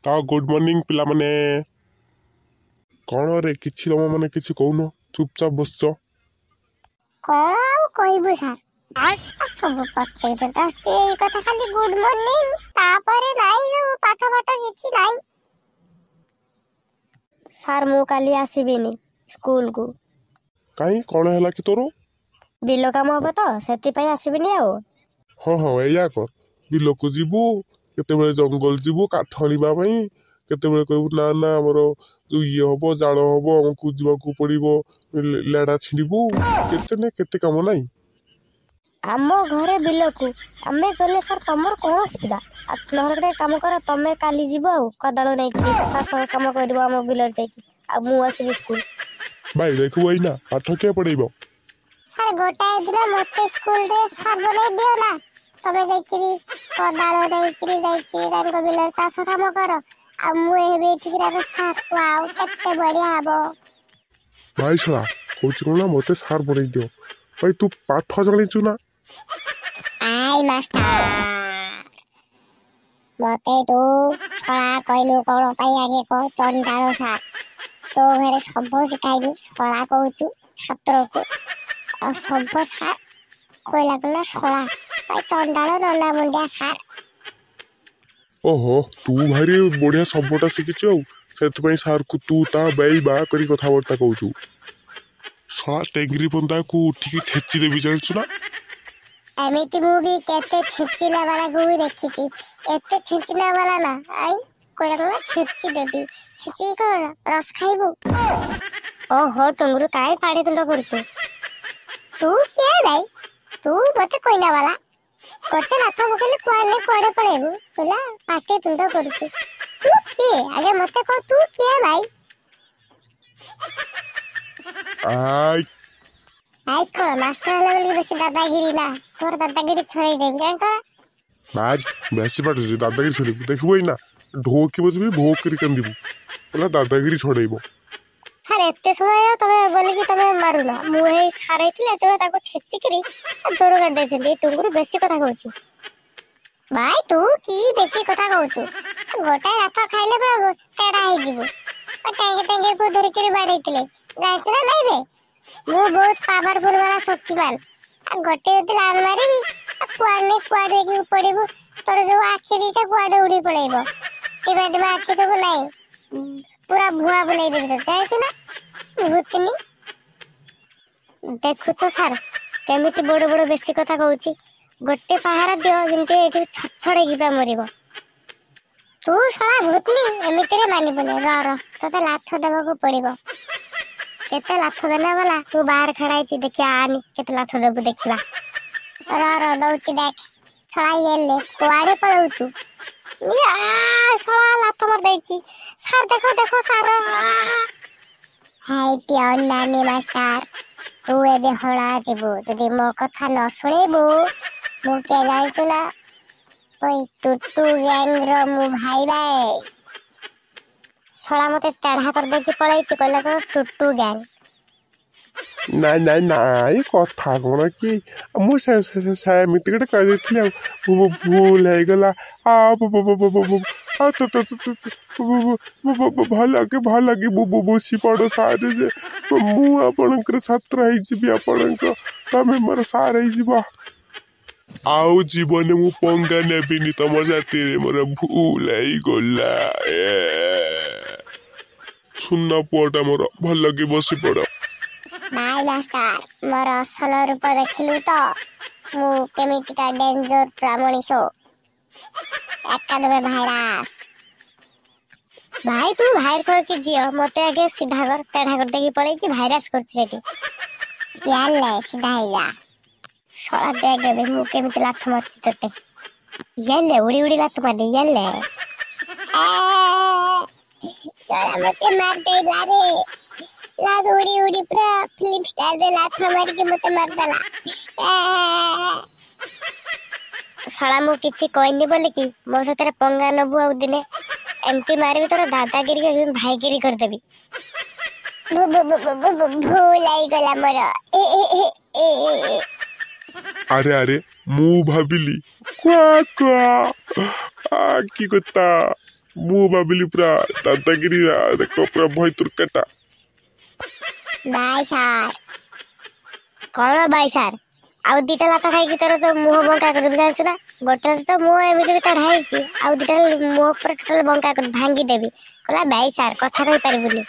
Good morning पिला माने कौन रे किछि तम माने किछि कहून चुपचाप बसछ कौन कहबो सर सब पत्ते तो से कथा खाली गुड मॉर्निंग तापरे नाही जो पाठ किछि नाही सर मु काली आसीबिनी स्कूल को काई कौन हैला कि तोरो बिलो काम हो तो सेति पई आसीबिनी आ हाँ हाँ एया कर बिलो को जीवु केतेबेले जंगल जीवु काठ आनिबा पई केतेबेले कहबु ना ना हमर जो ये हबो जाळ हबो हमकु जीवाकू पड़िबो लेडा छिड़िबु केते ने केते काम नाही आमो घरे बिलो को आमे गले सर तमर कोन असुविधा नहरकडे काम कर तमे काली जीवो आ कदळ नै कि चाष काम करबो आमो बिलो से कि आ मु आसी स्कूल भाई देखु वही ना पाठ के पड़िबो सर गोटाए दिन मते स्कूल रे सर बने दियो ना तमे देखिबी कदळ नै कि देखि तांको बिलो चाष काम कर आ मु एबे ठिकरा रे सर वाओ केते बढ़िया हबो भाई छला कोच कोना मते सार बनै दियो भाई तू पाठ जानि छु ना आई मास्टर मते तो छला कहलु कोन पई आगे को चंडालो सार तो घरे सब सिखाइबी छला कहूछु छात्र को आ सब सार कोइला कला छला पई चंडालो नला मुंडिया सार ओहो तू भारी बढ़िया सबटा शिखिछु सेत पई सार को तू ता बेई बा करी कथा वर्ता कहूछु छला टेंगरी पंदा को उठी छेची देबी जानछु ना एमिति मूवी केते छेचिला वाला को देखिछि एते छेचिला वाला ना आई कोइला कला छेची देबी छेची कर रस खाइबो ओहो टंगरु काय पाडे तुंड करछु तू के भाई तू मते कोइना वाला कोते लाथ बकेले कोआने कोडे पळेबु बोला पाटे तुंड करछु तू के आगे मते को तू के भाई आई को मास्टर लेवल के बेसी दादागिरी ना तोर दादागिरी छोड़ी देबी कान का बाज बेसी बात जे दादागिरी छोड़ी देखबो ना ढोकी बजबी भोक करी कंदीबू बोला दादागिरी छोड़ेबो सर एते समय तमे बोले कि तमे मारुना मु हे सारेथिले तमे ताको छेची करी तोर कर देछे टुंगुरु बेसी कथा कहूची भाई तू की बेसी कथा कहूछु गोटा रात खाइले बा टेडा हे जीवो टेंगे को धर के बाडैतिले जाछ ना नहीं बे मु बहुत पावरफुल वाला शक्तिमान आ गोटे दिल आन मारिबी आ कुआडे के पड़िबो तोर जो आखि दीटा कुआडे उड़ी पळेबो टिबेट में आखि सब नहीं पूरा भुआ बुलाई देबी तो जाछ ना भूतनी देखु तो सर केमिति बड़ बड़ बेसी कथा कहूची गोटे पहारा दियो जेमते एठी छछड़े गिबा मरिबो तू साला भूतनी एमिति रे मानिबने र तते लाथ देबा को पड़िबो केते लाथ देना वाला तू बाहर खड़ाई छी देखिया आनी केते लाथ देबु देखिबा र दउची देख छला येले कोआडे पळौछु या छला लाथ मर देची सर देखो देखो सर हाय ती अन्नानी मास्टर तू एबे हळा जेबो जदी मो कथा न सुनेबो मु के जाइछु ना तोय टुटू गैंग रो मु भाई भाई छला मते टेढ़ा कर दे कि पळैछि कहला को टुटू गैंग ना ना ना ये कथा कोन कि मु से मितिकटे कह देथिले भूल है गला आ आ तो भल के बसी पड़ सारे जे मु आपनकर छात्र है जीवी आपनक तमे मोर सार है जीवा आउ जीवन मु पंगा नेबिनी तम जाति रे मोर भूल है गला सुन्ना पुआटा मोर भल के बसी पड़ भाई मास्टर मोर असल रूप देखिलु तो मु केमितिका डेंजर प्रामणिसो एकादमे भाइरास भाई तू भाइरास के जियो मते आगे सीधा कर टेढ़ा कर देकी पळे कि भाइरास करछि सेठी याले सीधा या सोला देगे बे मु केमिति लाथ मारछि तते याले उड़ी उड़ी लाथ मार दे याले सोला मते मार दे लारे लाद उड़ी उड़ी पूरा फिल्म स्टाइल दे लाथ मार के मते मार दला साला मु किछि कहनी बोले कि मो सतरे पंगा नबु आ दिने एमती मारबी तोर दादागिरी के भाईगिरी कर देबी भूल आई गला मोर अरे अरे मु भाबिली क्वा क्वा आ की कथा ମୁଁ ଭାବିଲି ପୁରା ଦାଦାଗିରି ଦେଖ ପୁରା ଭୟ ତୁର୍କାଟା। ବାଇ ସାର୍ କଣ ବାଇ ସାର୍ ଆଉ ଦିଟା ଲାତ ଖାଇକି ତୋର ତ ମୁହଁ ବଙ୍କା କରିବି ଜାଣିଛୁ ନା। ଗୋଟେ ତ ମୁହଁ ଏମିତି ବି ତୋର ହେଇଛି ଆଉ ଦିଟା ମୁହଁ ପୁରା ଟୋଟାଲ ବଙ୍କା କରି ଭାଙ୍ଗିଦେବି। କହିଲା ବାଇ ସାର୍ କଥା କହିପାରିବୁନି।